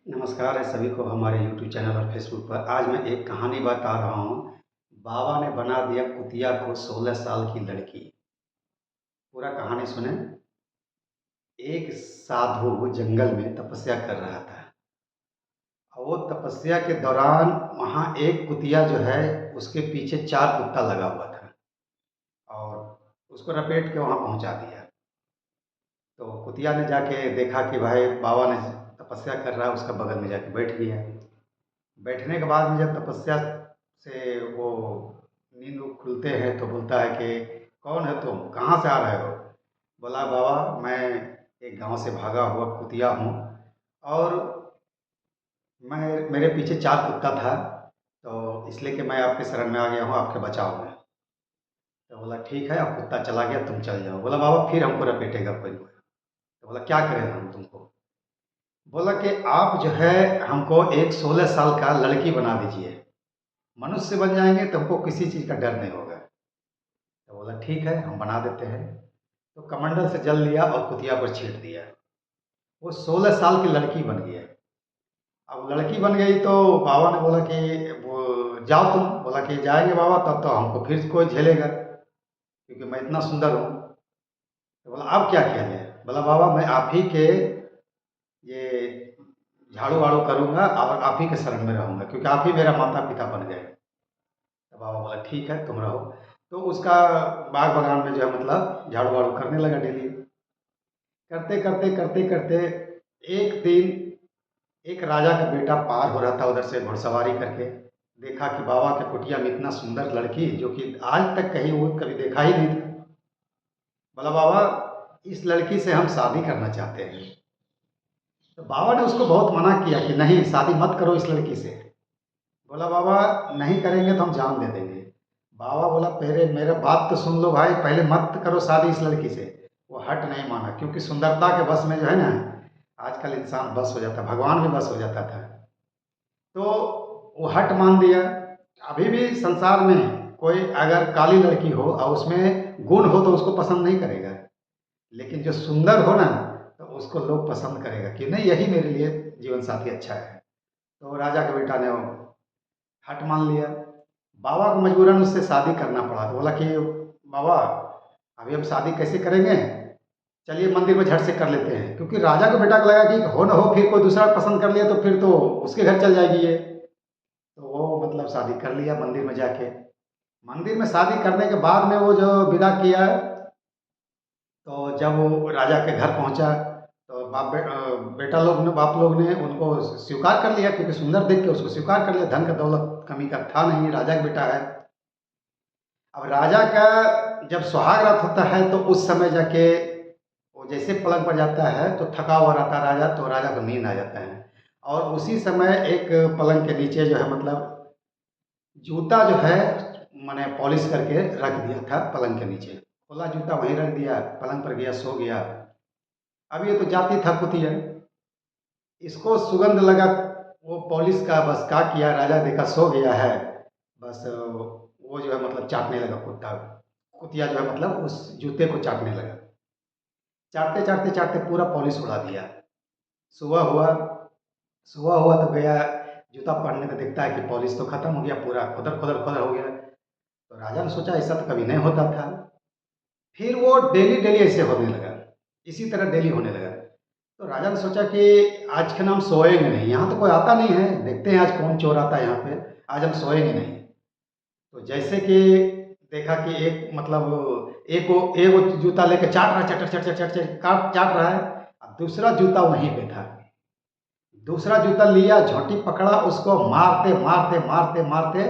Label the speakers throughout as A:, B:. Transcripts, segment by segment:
A: नमस्कार है सभी को हमारे यूट्यूब चैनल और फेसबुक पर। आज मैं एक कहानी बता रहा हूँ। बाबा ने बना दिया कुतिया को 16 साल की लड़की। पूरा कहानी सुने। एक साधु जंगल में तपस्या कर रहा था और वो तपस्या के दौरान वहाँ एक कुतिया जो है उसके पीछे 4 कुत्ता लगा हुआ था और उसको रपेट के वहाँ पहुँचा दिया। तो कुतिया ने जाके देखा कि भाई बाबा ने तपस्या कर रहा है, उसका बगल में जाके बैठ गया। बैठने के बाद में जब तपस्या से वो नींद खुलते हैं तो बोलता है कि कौन है तुम, कहाँ से आ रहे हो? बोला बाबा मैं एक गांव से भागा हुआ कुतिया हूँ और मैं मेरे पीछे 4 कुत्ता था, तो इसलिए कि मैं आपके शरण में आ गया हूँ आपके बचाव में। तो बोला ठीक है, अब कुत्ता चला गया, तुम चल जाओ। बोला बाबा फिर हमको रपेटेगा कोई कोई। तो बोला क्या करें हम तुमको? बोला कि आप जो है हमको एक 16 साल का लड़की बना दीजिए, मनुष्य बन जाएंगे तो हमको किसी चीज़ का डर नहीं होगा। तो बोला ठीक है हम बना देते हैं। तो कमंडल से जल लिया और कुतिया पर छींट दिया। वो 16 साल की लड़की बन गई। अब लड़की बन गई तो बाबा ने बोला कि वो जाओ तुम। बोला कि जाएंगे बाबा, तब तो हमको फिर कोई झेलेगा क्योंकि मैं इतना सुंदर हूँ। तो बोला अब क्या किया जाए? बोला बाबा मैं आप ही के ये झाड़ू वाड़ू करूँगा और आप ही के शरण में रहूँगा क्योंकि आप ही मेरा माता पिता बन गए। तो बाबा बोला ठीक है तुम रहो। तो उसका बाग बगान में जो है मतलब झाड़ू वाड़ू करने लगा डेली। करते करते करते करते एक दिन एक राजा का बेटा पार हो रहा था उधर से घुड़सवारी करके। देखा कि बाबा के कुटिया में इतना सुंदर लड़की जो कि आज तक कहीं वो कभी देखा ही नहीं था। बोला बाबा इस लड़की से हम शादी करना चाहते हैं। तो बाबा ने उसको बहुत मना किया कि नहीं शादी मत करो इस लड़की से। बोला बाबा नहीं करेंगे तो हम जान दे देंगे। बाबा बोला पहले मेरा बात तो सुन लो भाई, पहले मत करो शादी इस लड़की से। वो हट नहीं माना क्योंकि सुंदरता के बस में जो है ना, आजकल इंसान बस हो जाता, भगवान भी बस हो जाता था। तो वो हट मान दिया। अभी भी संसार में कोई अगर काली लड़की हो और उसमें गुण हो तो उसको पसंद नहीं करेगा, लेकिन जो सुंदर हो ना तो उसको लोग पसंद करेगा कि नहीं यही मेरे लिए जीवन साथी अच्छा है। तो राजा के बेटा ने वो हट मान लिया। बाबा को मजबूरन उससे शादी करना पड़ा। तो बोला कि बाबा अभी हम शादी कैसे करेंगे, चलिए मंदिर में झट से कर लेते हैं, क्योंकि राजा को बेटा को लगा कि हो ना हो फिर कोई दूसरा पसंद कर लिया तो फिर तो उसके घर चल जाएगी ये। तो वो मतलब शादी कर लिया मंदिर में जाके। मंदिर में शादी करने के बाद में वो जो विदा किया, तो जब वो राजा के घर पहुंचा तो बेटा लोग ने बाप लोग ने उनको स्वीकार कर लिया क्योंकि सुंदर देख के उसको स्वीकार कर लिया। धन का दौलत कमी का था नहीं, राजा का बेटा है। अब राजा का जब सुहाग रात होता है तो उस समय जाके वो जैसे पलंग पर जाता है तो थका हुआ रहता है राजा, तो राजा को नींद आ जाता है। और उसी समय एक पलंग के नीचे जो है मतलब जूता जो है मैंने पॉलिश करके रख दिया था पलंग के नीचे। खुला जूता वहीं रख दिया, पलंग पर गया सो गया। अब ये तो जाति था कुतिया, इसको सुगंध लगा वो पॉलिश का, बस क्या किया राजा देखा सो गया है। बस वो जो है मतलब चाटने लगा कुत्ता, कुतिया जो है मतलब उस जूते को चाटने लगा। चाटते चाटते चाटते पूरा पॉलिश उड़ा दिया। सुबह हुआ, सुबह हुआ तो गया जूता पहनने तो देखता है कि पॉलिश तो खत्म हो गया, पूरा खुदर खुदर खुदर हो गया। तो राजा ने सोचा ऐसा तो कभी नहीं होता था। फिर वो डेली डेली ऐसे होने लगा, इसी तरह डेली होने लगा। तो राजा ने सोचा कि आज के नाम सोएंगे नहीं, यहाँ तो कोई आता नहीं है, देखते हैं आज कौन चोर आता है यहाँ पे, आज हम सोएंगे नहीं। तो जैसे कि देखा कि एक मतलब एक वो जूता लेके चाट रहा है, चट चट चट चट चट काट चाट रहा है। अब दूसरा जूता वहीं पे था, दूसरा जूता लिया झोंटी पकड़ा, उसको मारते मारते मारते मारते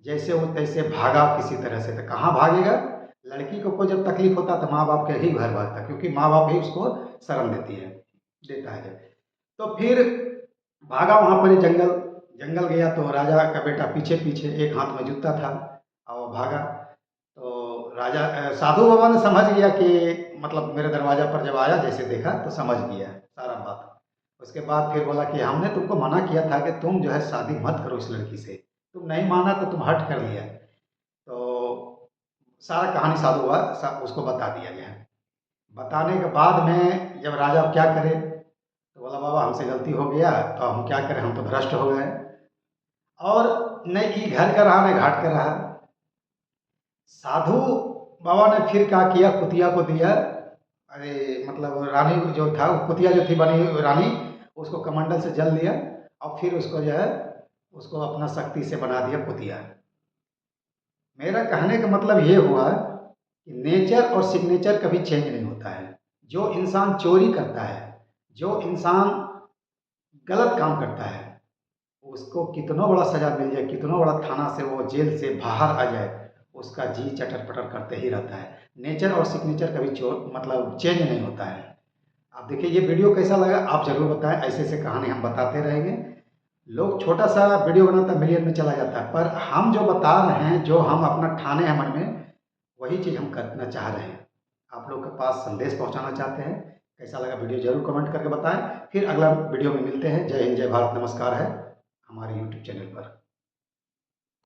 A: जैसे वो तैसे भागा किसी तरह से। तो कहाँ भागेगा, लड़की को जब तकलीफ होता तो माँ बाप के ही घर भागता, क्योंकि माँ बाप ही उसको शरण देती है, देता है। तो फिर भागा वहाँ पर ही जंगल, जंगल गया तो राजा का बेटा पीछे पीछे, एक हाथ में जूता था और वो भागा। तो राजा साधु बाबा ने समझ गया कि मतलब मेरे दरवाजा पर जब आया जैसे देखा तो समझ गया सारा बात। उसके बाद फिर बोला कि हमने तुमको मना किया था कि तुम जो है शादी मत करो इस लड़की से, तुम नहीं माना तो तुम हट कर लिया। तो सारा कहानी साधु बाबा उसको बता दिया गया। बताने के बाद में जब राजा अब क्या करे, तो बोला बाबा हमसे गलती हो गया, तो हम क्या करें, हम तो भ्रष्ट हो गए। और न ई घर का रहा न घाट का रहा। साधु बाबा ने फिर क्या किया, कुतिया को दिया, अरे मतलब रानी जो था, कुतिया जो थी बनी हुई रानी, उसको कमंडल से जल दिया और फिर उसको जो है उसको अपना शक्ति से बना दिया कुतिया। मेरा कहने का मतलब ये हुआ कि नेचर और सिग्नेचर कभी चेंज नहीं होता है। जो इंसान चोरी करता है, जो इंसान गलत काम करता है, उसको कितना बड़ा सज़ा मिल जाए, कितना बड़ा थाना से वो जेल से बाहर आ जाए, उसका जी चटर-पटर करते ही रहता है। नेचर और सिग्नेचर कभी मतलब चेंज नहीं होता है। आप देखिए ये वीडियो कैसा लगा आप ज़रूर बताएँ, ऐसे-ऐसे कहानी हम बताते रहेंगे। लोग छोटा-सा वीडियो बनाता है मिलियन में चला जाता है, पर हम जो बता रहे हैं, जो हम अपना ठाने हैं मन में, वही चीज़ हम करना चाह रहे हैं। आप लोग के पास संदेश पहुँचाना चाहते हैं। कैसा लगा वीडियो ज़रूर कमेंट करके बताएँ। फिर अगला वीडियो में मिलते हैं। जय हिंद, जय भारत, नमस्कार है हमारे यूट्यूब चैनल पर।